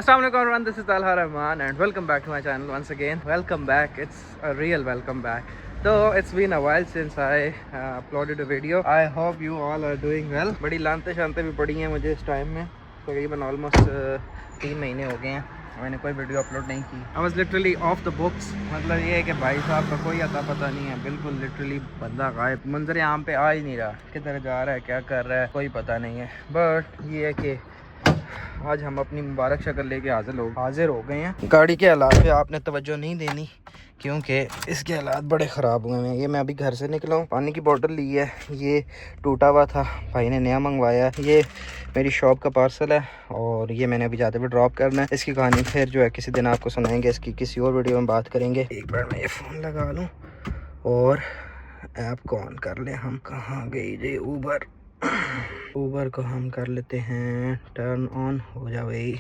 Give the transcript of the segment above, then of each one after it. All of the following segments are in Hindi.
Assalamu alaikum everyone, this is Talha Rahman and welcome back to my channel once again. Welcome back, it's a real welcome back. So it's been a while since I uploaded a video. I hope you all are doing well. बड़ी लानते शानते भी पड़ी हैं मुझे इस टाइम में, तकरीबन ऑलमोस्ट 3 महीने हो गए हैं मैंने कोई वीडियो अपलोड नहीं की. I was literally off the books. मतलब ये है कि भाई साहब का कोई अता पता नहीं है, बिल्कुल लिटरली बंदा गायब, मंजर आम पे आ ही नहीं रहा, किधर जा रहा है क्या कर रहा है कोई पता नहीं है. बट ये है कि आज हम अपनी मुबारक शक्ल लेके हाजिर हो गए हैं. गाड़ी के हालात पे आपने तवज्जो नहीं देनी क्योंकि इसके हालात बड़े ख़राब हुए हैं. ये मैं अभी घर से निकला हूँ, पानी की बोतल ली है, ये टूटा हुआ था, भाई ने नया मंगवाया है. ये मेरी शॉप का पार्सल है और ये मैंने अभी जाते हुए ड्रॉप करना है. इसकी कहानी फिर जो है किसी दिन आपको सुनाएंगे, इसकी किसी और वीडियो में बात करेंगे. एक बार मैं ये फ़ोन लगा लूँ और ऐप को ऑन कर लें. हम कहाँ गई जे ऊबर को हम कर लेते हैं टर्न ऑन. हो जा भाई.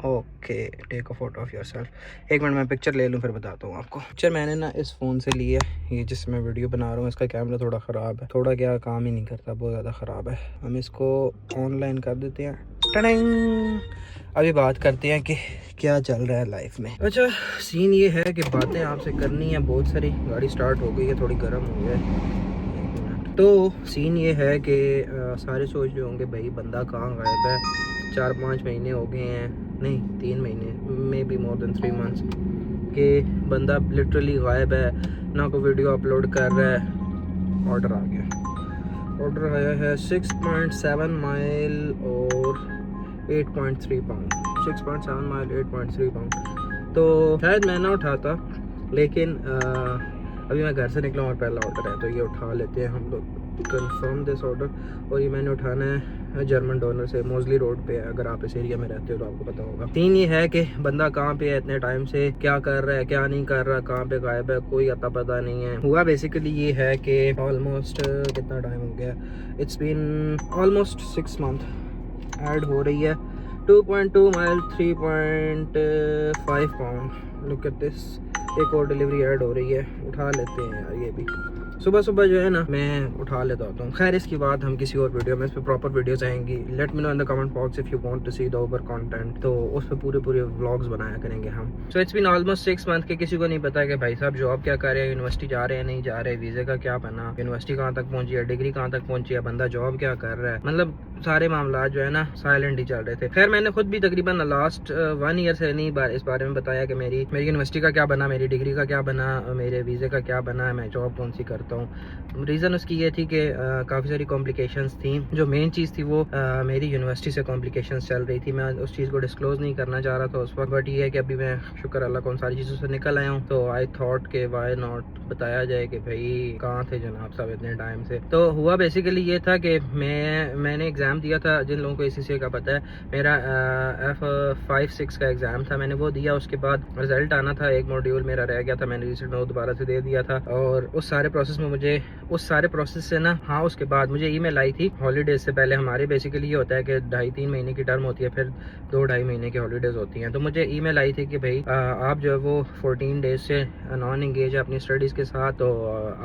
Okay, take a photo of yourself. एक मिनट मैं पिक्चर ले लूँ फिर बताता हूँ आपको. पिक्चर मैंने ना इस फ़ोन से ली है, ये जिसमें वीडियो बना रहा हूँ. इसका कैमरा थोड़ा ख़राब है, थोड़ा क्या काम ही नहीं करता, बहुत ज़्यादा ख़राब है. हम इसको ऑनलाइन कर देते हैं. टडिंग. अभी बात करते हैं कि क्या चल रहा है लाइफ में. अच्छा, सीन ये है कि बातें आपसे करनी है बहुत सारी. गाड़ी स्टार्ट हो गई है, थोड़ी गर्म हो गई है. तो सीन ये है कि सारे सोच रहे होंगे भाई बंदा कहाँ गायब है. 4-5 महीने हो गए हैं, नहीं 3 महीने, may be more than 3 months कि बंदा लिटरली गायब है, ना कोई वीडियो अपलोड कर रहा है. ऑर्डर आ गया. ऑर्डर आया है 6.7 माइल और 8.3 पाउंड. 6.7 mile 8.3 pound. तो शायद मैं ना उठाता, लेकिन अभी मैं घर से निकला और पहला ऑर्डर है तो ये उठा लेते हैं हम लोग. Confirm this order. और ये मैंने उठाना है जर्मन डोनर से, मोजली रोड पे है. अगर आप इस एरिया में रहते हो तो आपको पता होगा. सीन ये है कि बंदा कहाँ पे है इतने टाइम से, क्या कर रहा है क्या नहीं कर रहा, कहाँ पे गायब है, कोई अता पता नहीं है. हुआ बेसिकली ये है कि ऑलमोस्ट कितना टाइम हो गया, it's been almost 6 month. Add हो रही है 2.2 mile 3.5 pound. Look at this. एक और डिलीवरी ऐड हो रही है, उठा लेते हैं यार. ये भी सुबह सुबह जो है ना मैं उठा लेता होता हूँ. खैर इसकी बात हम किसी और वीडियो में, इस पर प्रॉपर वीडियोस आएंगी. Let me know in the comment box if you want to see the over content. तो उस पर पूरे व्लॉग्स बनाया करेंगे हम. So it's been almost 6 month के किसी को नहीं पता कि भाई साहब जॉब क्या कर रहे हैं, यूनिवर्सिटी जा रहे हैं नहीं जा रहे, वीज़े का क्या बना, यूनिवर्सिटी कहाँ तक पहुंची है, डिग्री कहाँ तक पहुंची है, बंदा जॉब क्या कर रहा है. मतलब सारे मामला जो है ना साइलेंट ही चल रहे थे. खैर मैंने खुद भी तकरीबन लास्ट 1 ईयर से नहीं इस बारे में बताया कि मेरी यूनिवर्सिटी का क्या बना, मेरी डिग्री का क्या बना, मेरे वीज़े का क्या बना, मैं जॉब कौन सी करता हूँ. रीज़न उसकी ये थी कि काफ़ी सारी कॉम्प्लिकेशंस थी. जो मेन चीज़ थी वो मेरी यूनिवर्सिटी से कॉम्प्लिकेशंस चल रही थी. मैं उस चीज़ को डिस्क्लोज़ नहीं करना चाह रहा था उस वक्त. बट ये है कि अभी मैं शुक्र अल्लाह को उन सारी चीज़ों से निकल आया हूँ. तो आई थॉट के वाई नॉट बताया जाए कि भाई कहाँ थे जनाब साहब इतने टाइम से. तो हुआ बेसिकली ये था कि मैंने एग्ज़ाम दिया था. जिन लोगों को ACCA का पता है, मेरा F5-6 का एग्ज़ाम था, मैंने वो दिया. उसके बाद रिज़ल्ट आना था, एक मॉड्यूल मेरा रह गया था, मैंने रिजल्ट में दोबारा से दे दिया था. और उस सारे प्रोसेस में मुझे से ना, हाँ उसके बाद मुझे ईमेल आई थी हॉलीडेज से पहले. हमारे बेसिकली ये होता है कि 2.5-3 महीने की टर्म होती है, फिर 2-2.5 महीने की हॉलीडेज होती हैं. तो मुझे ईमेल आई थी कि भाई आप जो है वो 14 डेज से नॉन एंगेज है अपनी स्टडीज़ के साथ, तो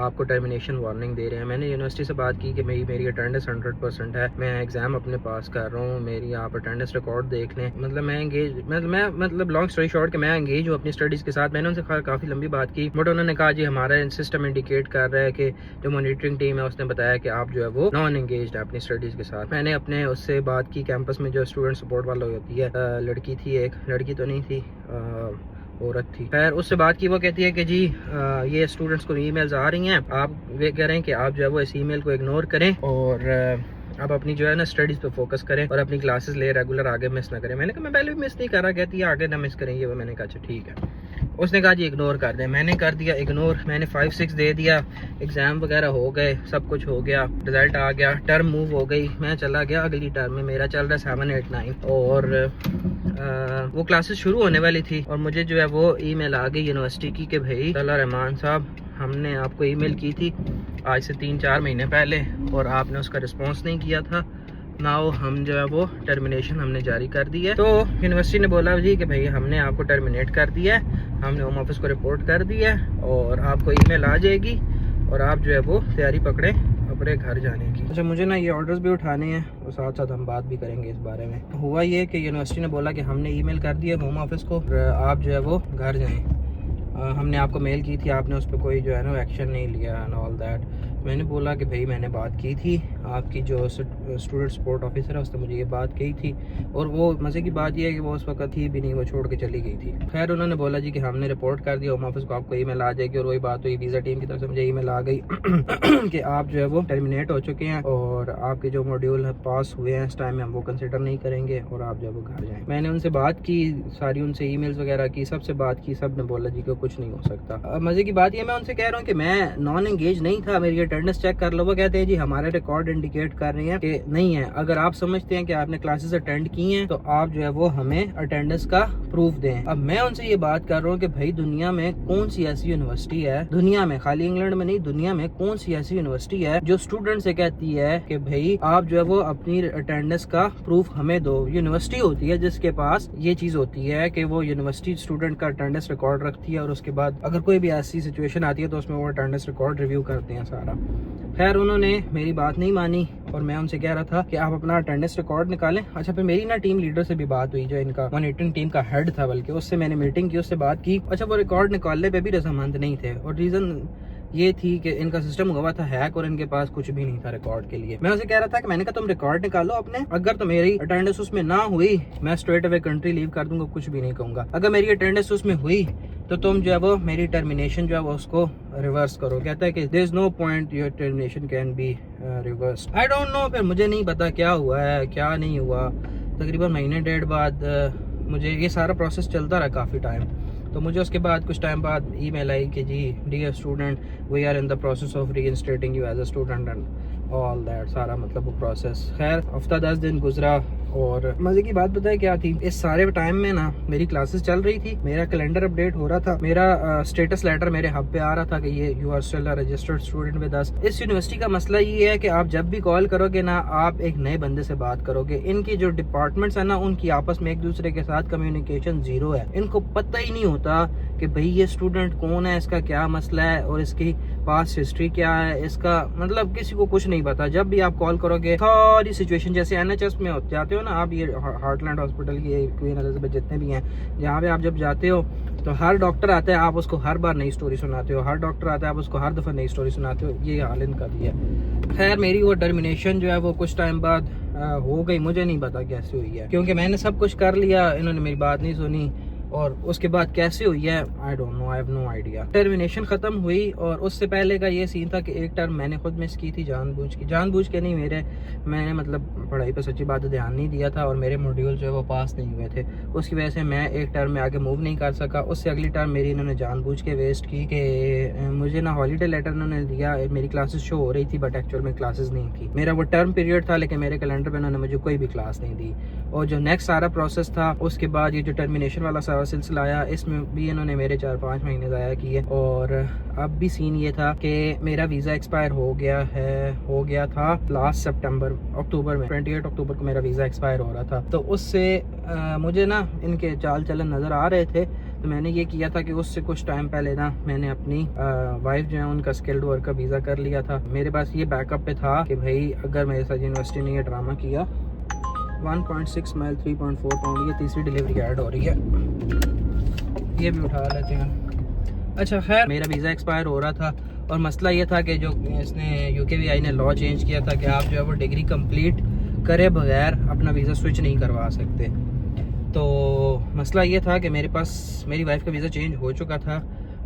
आपको टर्मिनेशन वार्निंग दे रहे हैं. मैंने यूनिवर्सिटी से बात की कि मेरी अटेंडेंस 100% है, मैं एग्ज़ाम अपने पास कर रहा हूँ, मेरी आप अटेंडेंस रिकॉर्ड देख लें. मतलब मैं एंगेज, मतलब लॉन्ग स्टोरी शॉर्ट कि मैं एंगेज हूँ अपनी स्टडीज़ के साथ. मैंने उनसे काफ़ी लंबी बात की, बट उन्होंने कहा जी हमारा सिस्टम इंडिकेट कर रहा है कि जो मॉनिटरिंग टीम है उसने बताया कि आप जो है वो नॉन एंगेज्ड है अपनी स्टडीज़ के साथ. मैंने अपने उससे बात की, कैंपस में जो स्टूडेंट सपोर्ट वाला होती है, लड़की थी, एक लड़की तो नहीं थी, औरत थी. खैर उससे बात की, वो कहती है कि जी ये स्टूडेंट्स को ईमेल्स आ रही हैं, आप वे कह रहे हैं कि आप जो है वो इस ईमेल को इग्नोर करें और आप अपनी जो है ना स्टडीज़ पे फोकस करें और अपनी क्लासेस ले रेगुलर आगे मिस ना करें. मैंने कहा मैं पहले भी मिस नहीं कर रहा. कहती है आगे ना मिस करेंगे. वो मैंने कहा अच्छा ठीक है. उसने कहा जी इग्नोर कर दें. मैंने कर दिया इग्नोर. मैंने 5-6 दे दिया, एग्ज़ाम वगैरह हो गए, सब कुछ हो गया, रिज़ल्ट आ गया, टर्म मूव हो गई, मैं चला गया अगली टर्म में. मेरा चल रहा है 7-8-9 और वो क्लासेस शुरू होने वाली थी और मुझे जो है वो ईमेल आ गई यूनिवर्सिटी की कि भाई तल्हा रहमान साहब हमने आपको ईमेल की थी आज से 3-4 महीने पहले और आपने उसका रिस्पॉन्स नहीं किया था. नाउ हम जो है वो टर्मिनेशन हमने जारी कर दी है. तो यूनिवर्सिटी ने बोला जी कि भाई हमने आपको टर्मिनेट कर दिया है, हमने होम ऑफिस को रिपोर्ट कर दिया है और आपको ईमेल आ जाएगी और आप जो है वो तैयारी पकड़ें अपने घर जाने की। अच्छा, मुझे ना ये ऑर्डर्स भी उठाने हैं और साथ साथ हम बात भी करेंगे इस बारे में। हुआ ये कि यूनिवर्सिटी ने बोला कि हमने ईमेल कर दिया होम ऑफिस को, आप जो है वो घर जाएँ। हमने आपको मेल की थी, आपने उस पर कोई जो है ना एक्शन नहीं लिया एंड ऑल दैट। मैंने बोला कि भाई मैंने बात की थी, आपकी जो स्टूडेंट सपोर्ट ऑफिसर है उसने मुझे ये बात कही थी, और वो मज़े की बात ये है कि वो उस वक्त थी भी नहीं, वो छोड़ के चली गई थी। खैर उन्होंने बोला जी कि हमने रिपोर्ट कर दिया होम ऑफिस को, आपको ईमेल आ जाएगी। और वही बात हुई, वीज़ा टीम की तरफ से मुझे ईमेल आ गई कि आप जो है वो टर्मिनेट हो चुके हैं और आपके जो मॉड्यूल पास हुए हैं इस टाइम में हम वो कंसिडर नहीं करेंगे और आप जो है वो घर जाएँ। मैंने उनसे बात की, सारी उनसे ईमेल्स वगैरह की, सबसे बात की, सब ने बोला जी कि कुछ नहीं हो सकता। मज़े की बात ये, मैं उनसे कह रहा हूँ कि मैं नॉन एंगेज नहीं था, मेरी अटेंडेंस चेक कर लो। वो कहते हैं जी हमारे रिकॉर्ड इंडिकेट कर रहे हैं कि नहीं है। अगर आप समझते हैं कि आपने क्लासेस अटेंड की हैं तो आप जो है वो हमें अटेंडेंस का प्रूफ दें। अब मैं उनसे ये बात कर रहा हूँ कि भाई दुनिया में कौन सी ऐसी यूनिवर्सिटी है, दुनिया में, खाली इंग्लैंड में नहीं, दुनिया में कौन सी ऐसी यूनिवर्सिटी है जो स्टूडेंट से कहती है कि भाई आप जो है वो अपनी अटेंडेंस का प्रूफ हमें दो। यूनिवर्सिटी होती है जिसके पास ये चीज होती है कि वो यूनिवर्सिटी स्टूडेंट का अटेंडेंस रिकॉर्ड रखती है और उसके बाद अगर कोई भी ऐसी सिचुएशन आती है तो उसमें वो अटेंडेंस रिकॉर्ड रिव्यू करते हैं सारा। खैर उन्होंने मेरी बात नहीं मानी और मैं उनसे कह रहा था कि आप अपना अटेंडेंस रिकॉर्ड निकालें। अच्छा, फिर मेरी ना टीम लीडर से भी बात हुई, जो इनका 118 टीम का हेड था, बल्कि उससे मैंने मीटिंग की, उससे बात की। अच्छा, वो रिकॉर्ड निकालने पे भी रजामंद नहीं थे और रीज़न ये थी कि इनका सिस्टम हुआ था हैक और इनके पास कुछ भी नहीं था रिकॉर्ड के लिए। मैं उसे कह रहा था कि मैंने कहा तुम रिकॉर्ड निकालो अपने, अगर तो मेरी अटेंडेंस उसमें ना हुई मैं स्ट्रेट अवे कंट्री लीव कर दूंगा, कुछ भी नहीं कहूँगा। अगर मेरी अटेंडेंस उसमें हुई तो तुम जो है वो मेरी टर्मिनेशन जो है वो उसको रिवर्स करो। कहता है कि there is no point, your termination can be reverse. I don't know, फिर मुझे नहीं पता क्या हुआ है क्या नहीं हुआ। तकरीबन महीने डेढ़ बाद मुझे ये सारा प्रोसेस चलता रहा काफ़ी टाइम। तो मुझे उसके बाद कुछ टाइम बाद ईमेल आई कि जी dear student, we are in the process of reinstating you as a student and all that, सारा मतलब वो प्रोसेस। खैर हफ्ता 10 दिन गुजरा और मजे की बात पता है क्या थी, इस सारे टाइम में ना मेरी क्लासेस चल रही थी, मेरा कैलेंडर अपडेट हो रहा था, मेरा स्टेटस लेटर मेरे हब पे आ रहा था कि ये you are still a registered student with us. इस यूनिवर्सिटी का मसला ये है कि आप जब भी कॉल करोगे ना आप एक नए बंदे से बात करोगे। इनकी जो डिपार्टमेंट्स है ना उनकी आपस में एक दूसरे के साथ कम्युनिकेशन जीरो है। इनको पता ही नहीं होता कि भाई ये स्टूडेंट कौन है, इसका क्या मसला है और इसकी पास्ट हिस्ट्री क्या है, इसका मतलब किसी को कुछ नहीं पता। जब भी आप कॉल करोगे सारी सिचुएशन, जैसे NHS में जाते हो ना आप, ये हार्टलैंड हॉस्पिटल की, क्वीन एलिजाबेथ जितने भी हैं, जहाँ पे आप जब जाते हो तो हर डॉक्टर आता है, आप उसको हर बार नई स्टोरी सुनाते हो, हर डॉक्टर आता है आप उसको हर दफ़ा नई स्टोरी सुनाते हो। ये हाल इनका भी है। खैर मेरी वो टर्मिनेशन जो है वो कुछ टाइम बाद हो गई, मुझे नहीं पता कैसे हुई है, क्योंकि मैंने सब कुछ कर लिया, इन्होंने मेरी बात नहीं सुनी और उसके बाद कैसे हुई है I don't know, I have no idea. Termination खत्म हुई और उससे पहले का ये सीन था कि एक टर्म मैंने खुद मिस की थी, जानबूझ के नहीं, मैंने मतलब पढ़ाई पर सच्ची बात ध्यान नहीं दिया था और मेरे मॉड्यूल जो है वो पास नहीं हुए थे, उसकी वजह से मैं एक टर्म में आगे मूव नहीं कर सका। उससे अगली टर्म मेरी इन्होंने जानबूझ के वेस्ट की कि मुझे ना हॉलीडे लेटर इन्होंने दिया, मेरी क्लासेस शो हो रही थी बट एक्चुअल में क्लासेस नहीं थी। मेरा वो टर्म पीरियड था लेकिन मेरे कैलेंडर पर इन्होंने मुझे कोई भी क्लास नहीं दी। और जो नेक्स्ट सारा प्रोसेस था उसके बाद ये जो टर्मिनेशन वाला सारा सिलसिला आया, इसमें भी इन्होंने मेरे 4-5 महीने ज़ाया किए। और अब भी सीन ये था कि मेरा वीज़ा एक्सपायर हो गया था लास्ट अक्टूबर में, 28 अक्टूबर को मेरा वीज़ा एक्सपायर हो रहा था। तो उससे मुझे ना इनके चाल चलन नज़र आ रहे थे, तो मैंने ये किया था कि उससे कुछ टाइम पहले ना मैंने अपनी वाइफ जो है उनका स्किल्ड वर्क का वीज़ा कर लिया था। मेरे पास ये बैकअप पे था कि भाई अगर मेरे साथ यूनिवर्सिटी ने ये ड्रामा किया, 1.6 माइल 3.4 पाउंड, ये तीसरी डिलीवरी ऐड हो रही है, ये भी उठा लेते हैं। अच्छा खैर मेरा वीज़ा एक्सपायर हो रहा था और मसला ये था कि जो इसने UKVI ने लॉ चेंज किया था कि आप जो है वो डिग्री कंप्लीट करे बगैर अपना वीज़ा स्विच नहीं करवा सकते। तो मसला ये था कि मेरे पास मेरी वाइफ का वीज़ा चेंज हो चुका था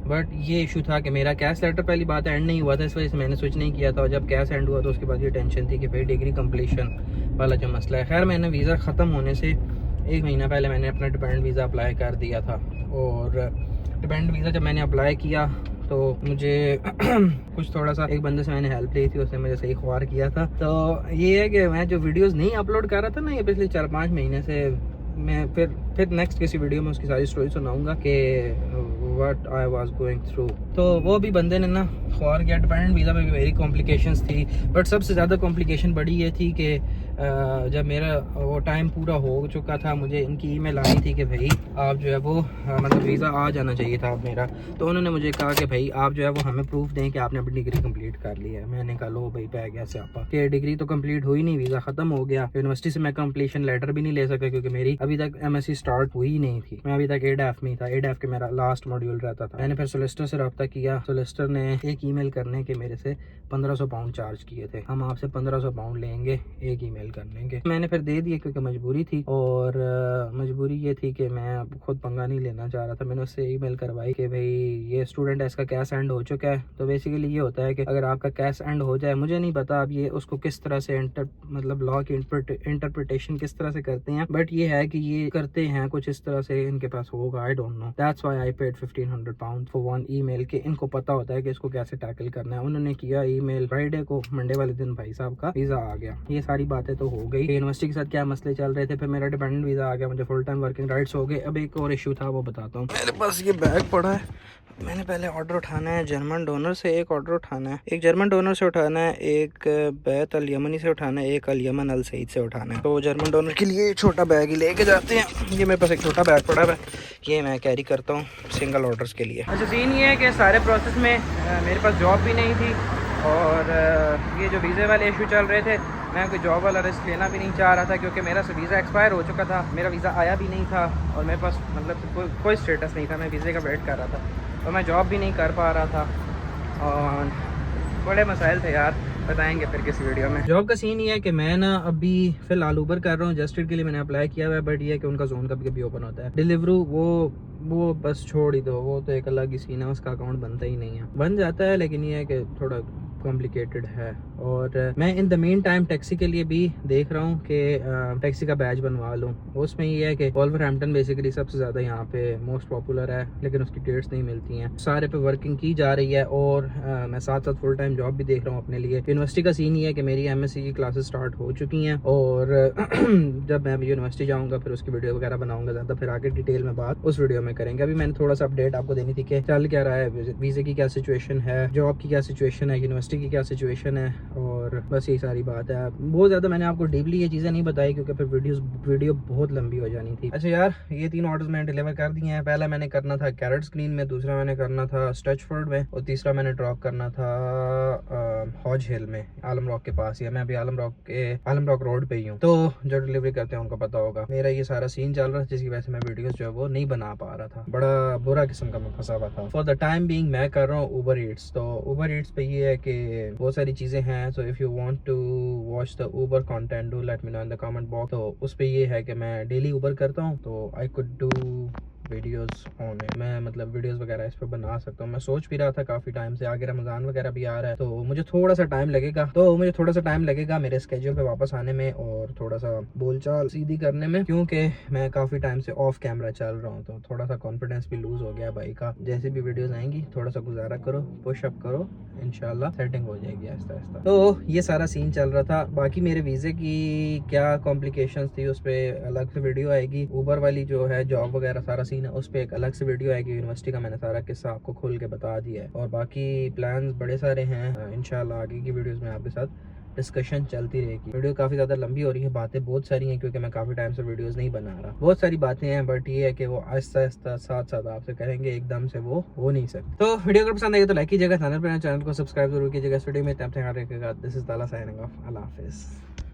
बट ये इशू था कि मेरा कैश लेटर पहली बात एंड नहीं हुआ था, इस वजह से मैंने स्विच नहीं किया था। और जब कैश एंड हुआ तो उसके बाद ये टेंशन थी कि भाई डिग्री कंप्लीशन वाला जो मसला है। खैर मैंने वीज़ा ख़त्म होने से 1 महीना पहले मैंने अपना डिपेंडेंट वीज़ा अप्लाई कर दिया था। और डिपेंडेंट वीज़ा जब मैंने अप्लाई किया तो मुझे कुछ थोड़ा सा एक बंदे से मैंने हेल्प ली थी, उसने मुझे सही ख्वार किया था। तो ये है कि मैं जो वीडियोस नहीं अपलोड कर रहा था ना ये पिछले 4-5 महीने से, मैं फिर नेक्स्ट किसी वीडियो में उसकी सारी स्टोरी सुनाऊंगा कि what I was going through. तो वो भी बंदे ने ना ख्वार किया। डिपेंडेंट वीज़ा में भी मेरी कॉम्प्लिकेशंस थी बट सबसे ज़्यादा कॉम्प्लिकेशन बड़ी ये थी कि जब मेरा वो टाइम पूरा हो चुका था, मुझे इनकी ईमेल आई थी कि भाई आप जो है वो मतलब वीज़ा आ जाना चाहिए था अब मेरा। तो उन्होंने मुझे कहा कि भाई आप जो है वो हमें प्रूफ दें कि आपने अपनी डिग्री कंप्लीट कर ली है। मैंने कहा लो भाई पै गया स्यापा कि डिग्री तो कंप्लीट हुई नहीं, वीज़ा ख़त्म हो गया। यूनिवर्सिटी से मैं कंप्लीशन लेटर भी नहीं ले सका क्योंकि मेरी अभी तक MSc स्टार्ट हुई ही नहीं थी। मैं अभी तक ADAF में था, ADAF के मेरा लास्ट मॉड्यूल रहता था। मैंने फिर सोलिसिटर से रब्ता किया, सोलिसिटर ने एक ईमेल करने के मेरे से 1500 पाउंड चार्ज किए थे। हम आपसे 1500 पाउंड लेंगे एक ईमेल करने के। मैंने फिर दे दिए क्योंकि मजबूरी थी, और मजबूरी ये थी कि मैं खुद पंगा नहीं लेना चाह रहा था। मैंने उससे ईमेल करवाई कि भाई ये स्टूडेंट है, इसका कैश एंड हो चुका है। तो बेसिकली ये होता है कि अगर आपका कैश एंड हो जाए, मुझे नहीं पता अब ये उसको किस तरह से मतलब लॉ की इंटरप्रिटेशन किस तरह से करते हैं, बट ये है कि ये करते हैं कुछ इस तरह से, इनके पास होगा, आई don't no. That's why I paid 1500 pound for one email कि इनको पता होता है कि इसको कैसे टैकल करना है। उन्होंने किया ईमेल फ्राइडे को, मंडे वाले दिन भाई साहब का वीज़ा आ गया। ये सारी बातें तो हो गई, यूनिवर्सिटी के साथ क्या मसले चल रहे थे। फिर मेरा डिपेंडेंट वीज़ा आ गया, मुझे फुल टाइम वर्किंग राइट्स हो गए। अब एक और इशू था वो बताता हूँ। मेरे पास ये बैग पड़ा है, मैंने पहले ऑर्डर उठाना है जर्मन डोनर से, एक ऑर्डर उठाना है, एक जर्मन डोनर से उठाना है, एक बैत अल यमनी से उठाना है, एक अल यमन अल सईद से उठाना है। तो जर्मन डोनर के लिए छोटा बैग ही लेके जाते हैं। ये मेरे पास एक छोटा बैग पड़ा है, ये मैं कैरी करता हूँ सिंगल ऑर्डर्स के लिए। अच्छा सीन ये है कि सारे प्रोसेस में मेरे पास जॉब भी नहीं थी, और ये जो वीज़े वाले इशू चल रहे थे, मैं कोई जॉब वाला रिस्क लेना भी नहीं चाह रहा था क्योंकि मेरा वीज़ा एक्सपायर हो चुका था, मेरा वीज़ा आया भी नहीं था, और मेरे पास मतलब कोई स्टेटस नहीं था। मैं वीज़े का वेट कर रहा था, और मैं जॉब भी नहीं कर पा रहा था, और बड़े मसाइल थे यार, बताएंगे फिर किसी वीडियो में। जॉब का सीन ये है कि मैं ना अभी फिलहाल ऊबर कर रहा हूँ, जस्टिड के लिए मैंने अप्लाई किया हुआ है, बट ये है कि उनका जोन कभी कभी ओपन होता है। डिलीवरू वो बस छोड़ ही दो, वो तो एक अलग ही सीन है, उसका अकाउंट बनता ही नहीं है। बन जाता है लेकिन ये है कि थोड़ा कॉम्प्लिकेटेड है। और मैं in the main time taxi के लिए भी देख रहा हूँ कि टैक्सी का बैच बनवा लूँ। उसमें ये है कि वोल्वरहैम्पटन बेसिकली सबसे ज़्यादा यहाँ पे मोस्ट पॉपुलर है, लेकिन उसकी डेट्स नहीं मिलती हैं। सारे पे वर्किंग की जा रही है, और मैं साथ साथ फुल टाइम जॉब भी देख रहा हूँ अपने लिए। यूनिवर्सिटी का सीन ये है कि मेरी MSc की क्लासेस स्टार्ट हो चुकी हैं, और जब मैं यूनिवर्सिटी जाऊँगा फिर उसकी वीडियो वगैरह बनाऊँगा ज़्यादा, फिर आगे डिटेल में बात उस वीडियो में करेंगे। अभी मैंने थोड़ा सा अपडेट आपको देनी थी कि चल क्या रहा है, वीज़े की क्या सिचुएशन है, जॉब की क्या सिचुएशन है, यूनिवर्सिटी की क्या सिचुएशन है, और बस यही सारी बात है। बहुत ज़्यादा मैंने आपको डीपली ये चीज़ें नहीं बताई क्योंकि फिर वीडियो बहुत लंबी हो जानी थी। अच्छा यार, ये 3 ऑर्डर्स मैंने डिलीवर कर दिए हैं। पहला मैंने करना था कैरेट स्क्रीन में, दूसरा मैंने करना था स्टचफोर्ड में, और तीसरा मैंने ड्रॉप करना था हॉज हिल में, आलम रॉक के पास ही है। मैं अभी आलम रॉक रोड पे ही हूँ, तो जो डिलीवरी करते हैं उनको पता होगा। मेरा ये सारा सीन चल रहा था जिसकी वजह से मैं वीडियोस जो है वो नहीं बना पा रहा था, बड़ा बुरा किस्म का मैं फंसा हुआ था। फॉर द टाइम बीइंग मैं कर रहा हूँ ऊबर ईट्स। तो ऊबर ईट्स पे ये है कि बहुत सारी चीज़ें हैं। So if you want to watch the Uber content do let me know in the comment box. तो उस पे ये है कि मैं डेली ऊबर करता हूँ, तो I could do videos on है, मैं मतलब वीडियोस वगैरह इस पर बना सकता हूँ। मैं सोच भी रहा था काफ़ी टाइम से, आगे रमज़ान वगैरह भी आ रहा है, तो मुझे थोड़ा सा टाइम लगेगा मेरे स्केड्यूल पे वापस आने में, और थोड़ा सा बोलचाल सीधी करने में, क्योंकि मैं काफ़ी टाइम से ऑफ कैमरा चल रहा हूँ, तो थोड़ा सा कॉन्फिडेंस भी लूज़ हो गया भाई का। जैसे भी वीडियोज़ आएंगी थोड़ा सा गुजारा करो, पुशअप करो, इंशाल्लाह सेटिंग हो जाएगी आहिस्ता आहिस्ता। तो ये सारा सीन चल रहा था। बाकी मेरे वीज़े की क्या कॉम्प्लिकेशंस थी उस पर अलग से वीडियो आएगी। ऊबर वाली जो है जॉब वगैरह सारा सीन है, उस पर एक अलग से वीडियो आएगी। यूनिवर्सिटी का मैंने सारा किस्सा आपको खोल के बता दिया है, और बाकी प्लान्स बड़े सारे हैं। इंशाल्लाह आगे की वीडियोज़ में आपके साथ डिस्कशन चलती रहेगी। वीडियो काफ़ी ज़्यादा लंबी हो रही है, बातें बहुत सारी हैं क्योंकि मैं काफ़ी टाइम से वीडियोस नहीं बना रहा। बहुत सारी बातें हैं, बट ये है कि वो आहिस्ता आहिस्ता साथ साथ आपसे करेंगे, एकदम से वो हो नहीं सकते। तो वीडियो अगर पसंद आई तो लाइक कीजिएगा, चैनल को सब्सक्राइब जरूर कीजिएगा। इस वीडियो में तब तक रखिएगा। दिस इज ताला साइनिंग ऑफ। अल्लाह हाफिज़।